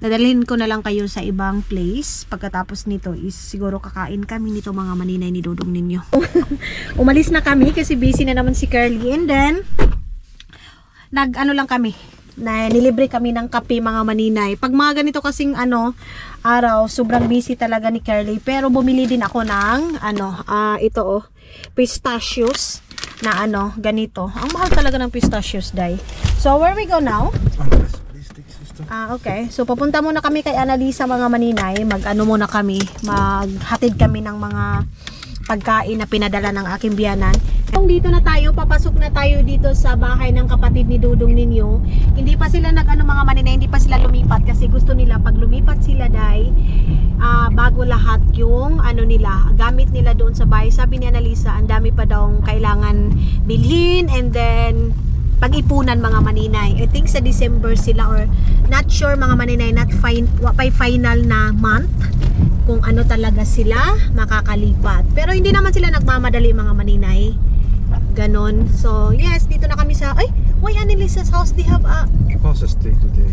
Dadalhin ko na lang kayo sa ibang place. Pagkatapos nito is siguro kakain kami nito mga maninay ni Dudong ninyo. Umalis na kami kasi busy na naman si Carly. And then, lang kami. Nilibre kami ng kape mga maninay. Pag mga ganito kasing araw, sobrang busy talaga ni Carly. Pero bumili din ako ng ito oh, pistachios na ganito. Ang mahal talaga ng pistachios, day. So, where we go now? Okay. So, papunta muna kami kay Annalisa mga maninay. Muna kami. Maghatid kami ng mga pagkain na pinadala ng aking biyanan. Kung dito na tayo, papasok na tayo dito sa bahay ng kapatid ni Dudong ninyo. Hindi pa sila mga maninay, hindi pa sila lumipat kasi gusto nila pag lumipat sila day, bago lahat yung nila, gamit nila doon sa bahay. Sabi ni Annalisa, ang dami pa daw kailangan bilhin and then pag-ipunan mga maninay. I think sa December sila or not sure mga maninay, not final na month kung talaga sila makakalipat. Pero hindi naman sila nagmamadali mga maninay. Ganon. So, yes, dito na kami sa why Annalisa's house they have a Father's Day today.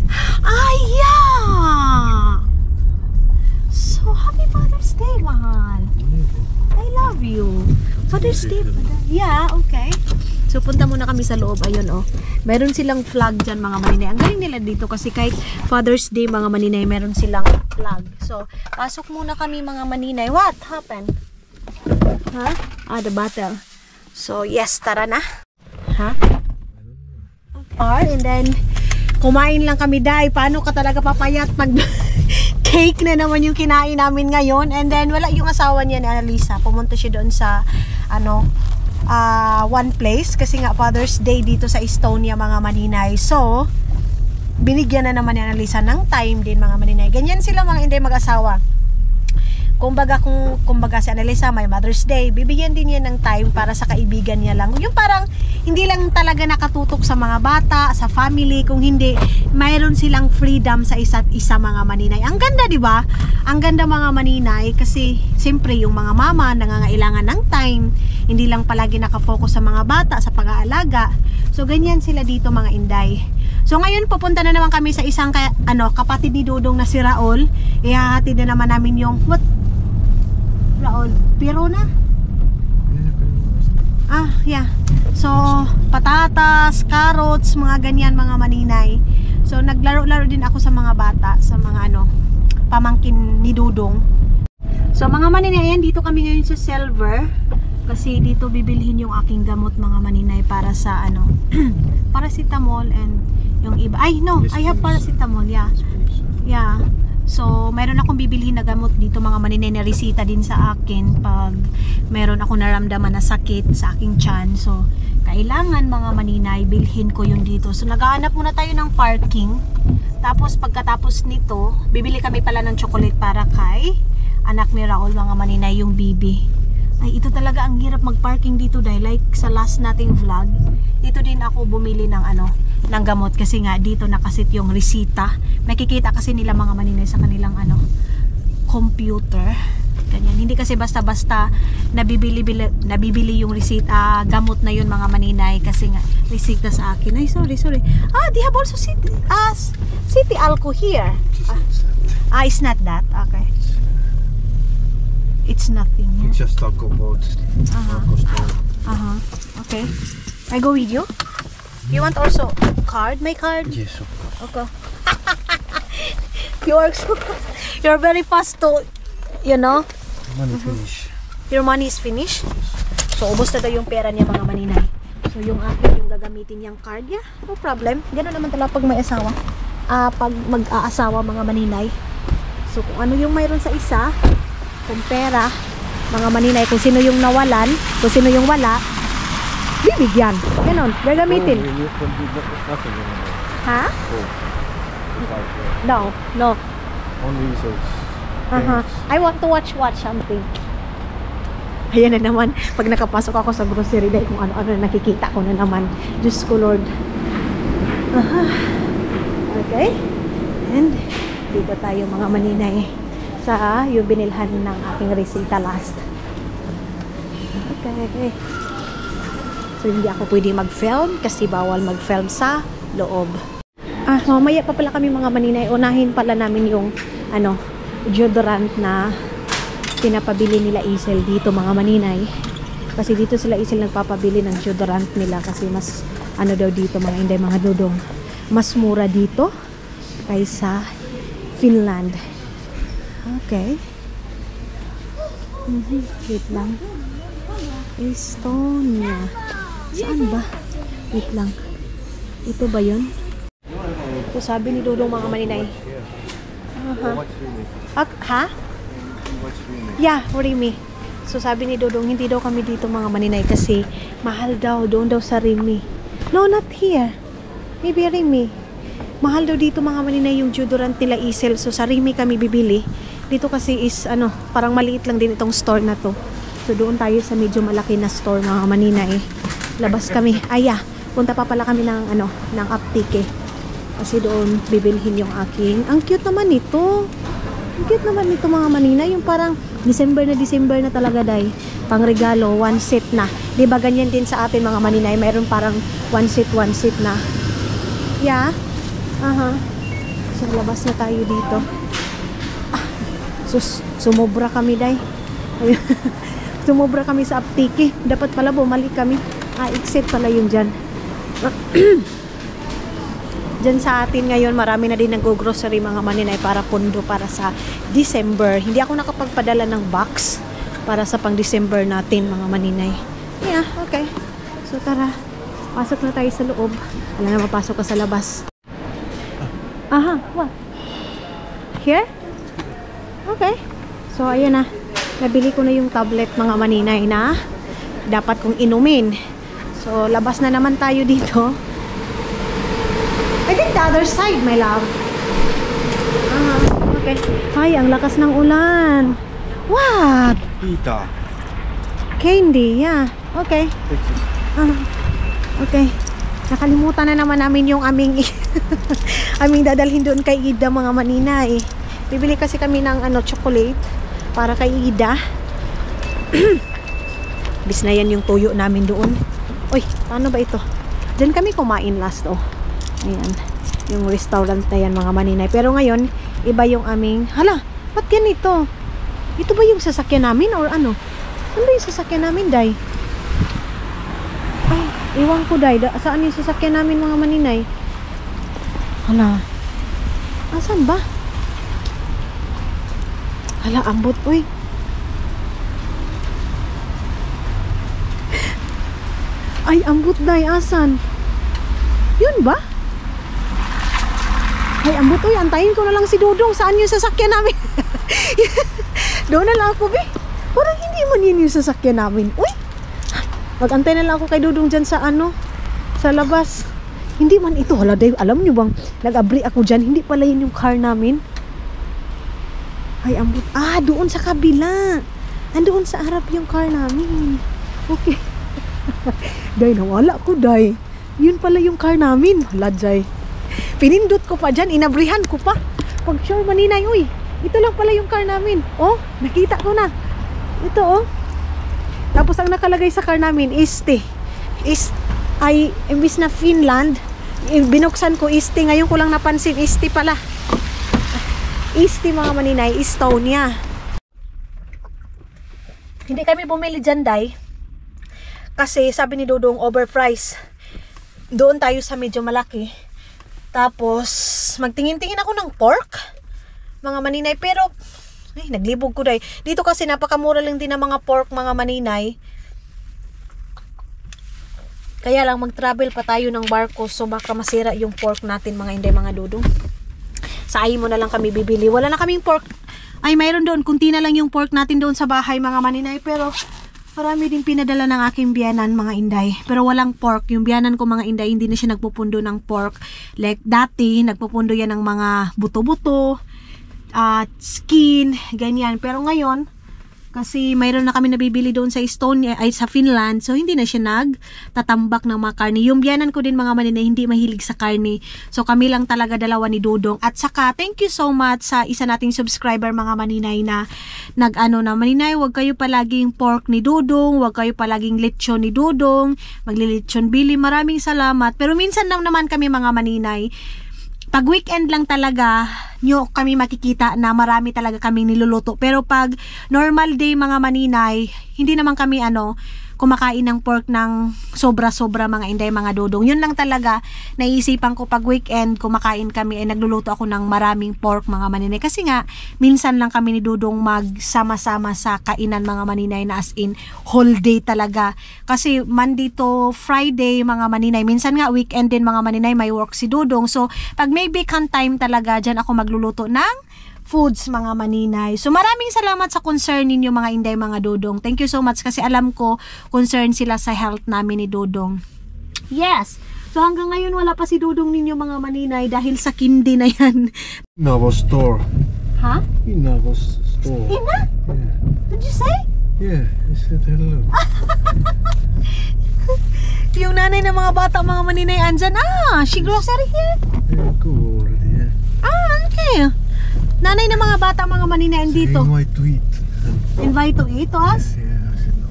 Yeah! So, happy Father's Day, mahal. I love you. Father's Day. Yeah, okay. So, punta muna kami sa loob. Ayun, oh. Meron silang flag dyan, mga maninay. Ang galing nila dito kasi kahit Father's Day, mga maninay, meron silang flag. So, pasok muna kami, mga maninay. What happened? The battle. So, yes, tara na. And then, kumain lang kami, day. Paano ka talaga papayat pag cake na naman yung kinain namin ngayon. And then, wala yung asawa niya ni Annalisa. Pumunta siya doon sa, one place. Kasi nga, Father's Day dito sa Estonia, mga maninay. So, binigyan na naman ni Annalisa ng time din, mga maninay. Ganyan sila mga hindi mag-asawa. Kumbaga si Annalisa may Mother's Day, bibigyan din niya ng time para sa kaibigan niya lang. Yung parang hindi lang talaga nakatutok sa mga bata, sa family, kung hindi mayroon silang freedom sa isa't isa, mga maninay. Ang ganda, 'di ba? Ang ganda, mga maninay, kasi siyempre yung mga mama nangangailangan ng time, hindi lang palagi nakafocus sa mga bata, sa pag-aalaga. So ganyan sila dito, mga inday. So ngayon pupunta na naman kami sa isang kapatid ni Dudong na si Raul. Ihahatid na naman namin yung Raul, Pero na? Yeah. So, patatas, carrots, mga ganyan, mga maninay. So, naglaro-laro din ako sa mga bata, sa mga pamangkin ni Dudong. So, mga maninay, ayan, dito kami ngayon sa Silver. Kasi dito bibilhin yung aking gamot mga maninay para sa ano, paracetamol and yung iba. Ay no, I have paracetamol, yeah. Yeah. So, mayroon akong bibilhin na gamot dito mga maninay na resita din sa akin pag meron ako naramdaman na sakit sa aking tiyan. So, kailangan mga maninay, bilhin ko yun dito. So, naghahanap muna tayo ng parking. Tapos, pagkatapos nito, bibili kami pala ng chocolate para kay anak ni Raul mga maninay, yung bibi. Ay, ito talaga ang hirap mag-parking dito dahil like sa last nating vlog, dito din ako bumili ng ano, ng gamot kasi nga dito nakasit yung resita. Makikita kasi nila mga maninay sa kanilang ano, computer. Ganyan. Hindi kasi basta-basta nabibili yung resita, gamot na yun mga maninay kasi nga resita sa akin. Ay, sorry. Ah, they have also city alco here. It's not that. Okay. It's nothing. Yeah? It's just talk about Marco store. Okay. I go with you. You want also card? My card? Yes, of course. Okay. You're very fast to, you know? Money finish. Your money is finished. So, ubos na daw yung pera niya mga maninay. So, yung akin, yung gagamitin niyang card, yeah, no problem. Ganun naman talaga pag may asawa. Pag mag-aasawa mga maninay. So, kung ano yung mayroon sa isa, kung pera, mga maninay, kung sino yung nawalan, kung sino yung wala, bibigyan. Ganon, gagamitin. Nothing anymore. Ha? Oh. No. Only results. I want to watch something. Ayan na naman, pag nakapasok ako sa grocery dahil kung ano-ano na nakikita ko na naman. Diyos ko Lord. Okay. And dito tayo mga maninay sa yung binilhan ng aking resita last. Okay. So hindi ako pwede mag-film kasi bawal mag-film sa loob. Mamaya pa pala kami mga maninay. Unahin pala namin yung ano, deodorant na pinapabili nila Isel dito mga maninay. Kasi dito sila Isel nagpapabili ng deodorant nila kasi mas ano daw dito mga inday mga dudong. Mas mura dito kaysa Finland. Okay. Wait lang. Estonia. Saan ba? Wait lang. Ito ba yun? So sabi ni Dudong mga maninay. Ha? Yeah, Rimi. So sabi ni Dudong, hindi daw kami dito mga maninay kasi mahal daw. Doon daw sa Rimi. No, not here. Maybe Rimi. Mahal daw dito mga maninay yung deodorant nila Isel. So sa Rimi kami bibili. Dito kasi is ano, parang maliit lang din itong store na to. So doon tayo sa medyo malaki na store mga maninay. Labas kami. Punta pa pala kami ng ano, ng Aptike. Kasi doon bibilhin yung aking. Ang cute naman nito. Ang cute naman nito mga maninay. Yung parang December na talaga day. Pang regalo, one set na. Diba ganyan din sa atin mga maninay. Mayroon parang one set na. Yeah. So labas na tayo dito. Sumobra kami day. Sumobra kami sa Aptike. Dapat pala bumalik kami. Exit pala yun dyan. Dyan sa atin ngayon, marami na din nag-grocery mga maninay para pundo para sa December. Hindi ako nakapagpadala ng box para sa pang December natin mga maninay. Yeah, okay. So tara, pasok na tayo sa loob. Wala na mapasok ka sa labas. What? Here? Okay. So ayan na. Nabili ko na yung tablet mga maninay na dapat kong inumin. So labas na naman tayo dito. I think the other side, my love. Okay. Ay, ang lakas ng ulan. What? Pita. Candy, yeah. Okay. Okay. Nakalimutan na naman namin yung aming aming dadalhin doon kay Ida mga maninay. Bibili kasi kami ng ano, chocolate para kay Ida. Bis na yan yung tuyo namin doon. Uy, paano ba ito? Diyan kami kumain last, oh. Ayan, yung restaurant na yan mga maninay. Pero ngayon, iba yung aming, hala, ba't ganito? Ito ba yung sasakyan namin or ano? Ano ba yung sasakyan namin, Day? Ay, iwan ko, Day. Saan yung sasakyan namin mga maninay? Hala, asan ba? Hala, ambot, uy. Ay, ambot day, asan? Yun ba? Ay, ambot, uy, antayin ko na lang si Dudong. Saan yung sasakyan namin? Doon na lang ako, be. Parang hindi man yun yung sasakyan namin. Uy, mag-antay na lang ako kay Dudong dyan sa ano, sa labas. Hindi man ito, hala day, alam nyo bang, nag-abri ako dyan, hindi pala yun yung car namin. Ay, ambot, doon sa kabila. Andoon sa harap yung car namin. Okay. Day, nawala ko, day. Yun pala yung car namin. Hala, day. Pinindot ko pa dyan, inabrihan ko pa. Pag sure maninay, uy, ito lang pala yung car namin. Oh, nakita ko na. Ito, oh. Tapos ang nakalagay sa car namin, Isti. Imbis na Finland, binuksan ko Isti. Ngayon ko lang napansin, Isti pala. Isti, mga maninay, Estonia. Hindi kami bumili dyan, day. Kasi sabi ni Dudong, overpriced. Doon tayo sa medyo malaki. Tapos, magtingin-tingin ako ng pork, mga maninay. Pero, ay, naglibog ko, day. Dito kasi napakamura lang din ng mga pork, mga maninay. Kaya lang, mag-travel pa tayo ng barko. So, baka masira yung pork natin, mga inday, mga Dudong. Sa Aimo na lang kami bibili. Wala na kaming pork. Ay, mayroon doon. Kunti na lang yung pork natin doon sa bahay, mga maninay. Pero, marami din pinadala ng aking biyanan, mga inday. Pero walang pork. Yung biyanan ko, mga inday, hindi na siya nagpupundo ng pork. Like dati, nagpupundo yan ng mga buto-buto, skin, ganyan. Pero ngayon, kasi mayroon na kami nabibili doon sa Estonia, ay sa Finland. So, hindi na siya nagtatambak ng mga karne. Yung biyanan ko din, mga maninay, hindi mahilig sa karne. So, kami lang talaga dalawa ni Dudong. At saka, thank you so much sa isa nating subscriber, mga maninay, na nag-ano na, maninay, wag kayo palaging pork ni Dudong, wag kayo palaging lechon ni Dudong, maglilechon bili. Maraming salamat. Pero minsan lang naman kami, mga maninay, pag weekend lang talaga nyo kami makikita na marami talaga kaming niluluto. Pero pag normal day, mga maninay, hindi naman kami kumakain ng pork ng sobra-sobra, mga inday, mga Dudong. Yun lang talaga naisipan ko pag weekend kumakain kami ay nagluluto ako ng maraming pork, mga maninay. Kasi nga minsan lang kami ni Dudong magsama-sama sa kainan, mga maninay, na as in whole day talaga. Kasi Monday to Friday, mga maninay. Minsan nga weekend din, mga maninay, may work si Dudong. So pag may vacant time talaga, dyan ako magluluto ng foods, mga maninay. So maraming salamat sa concern ninyo, mga inday, mga Dudong. Thank you so much kasi alam ko concern sila sa health namin ni Dudong. Yes. So hanggang ngayon wala pa si Dudong ninyo, mga maninay, dahil sa kindi na yan. In our store. Ha? In our store. Ina? Yeah. Did you say? Yeah, I said hello. Yung nanay ng mga bata, mga maninay, andyan. She grocery here? Yeah, go already, yeah. Okay. Nanay ng mga bata, mga maninay, andito. Invite to eat. Invite to eat to us? Yeah, I said no.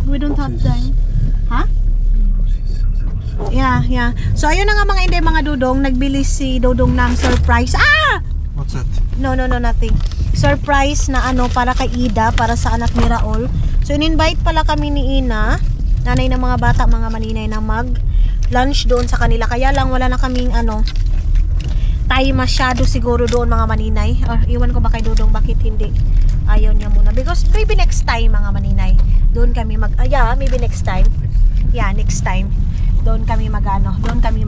We don't have time. Ha? Yeah. So ayun na nga, mga inday, mga Dudong, nagbili si Dudong ng surprise. What's that? No, nothing. Surprise na para kay Ida, para sa anak ni Raul. So in-invite pala kami ni Ina, nanay ng mga bata, mga maninay, na mag-lunch doon sa kanila. Kaya lang wala na kaming tayo masyado siguro doon, mga maninay. Iwan ko ba kay Dudong bakit hindi ayaw niya muna, because maybe next time, mga maninay, doon kami maybe next time. Yeah, next time doon kami doon kami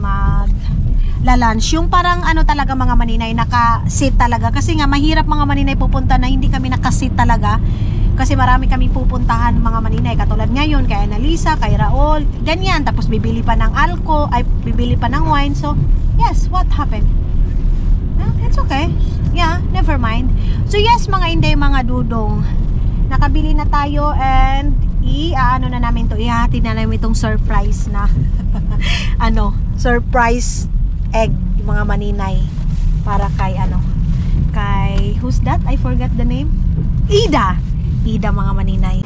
lunch. Yung parang talaga, mga maninay, naka-sit talaga. Kasi nga mahirap, mga maninay, pupunta na hindi kami naka-sit talaga. Kasi marami kami pupuntahan, mga maninay. Katulad ngayon, kay Annalisa, kay Raul, ganyan. Tapos bibili pa ng bibili pa ng wine. So, yes, what happened? It's okay. Yeah, never mind. So, yes, mga inday, mga Dudong, nakabili na tayo and ano na namin to, ihati na namin itong surprise na surprise egg, mga maninay, para kay kay who's that? I forgot the name. Ida, mga maninay.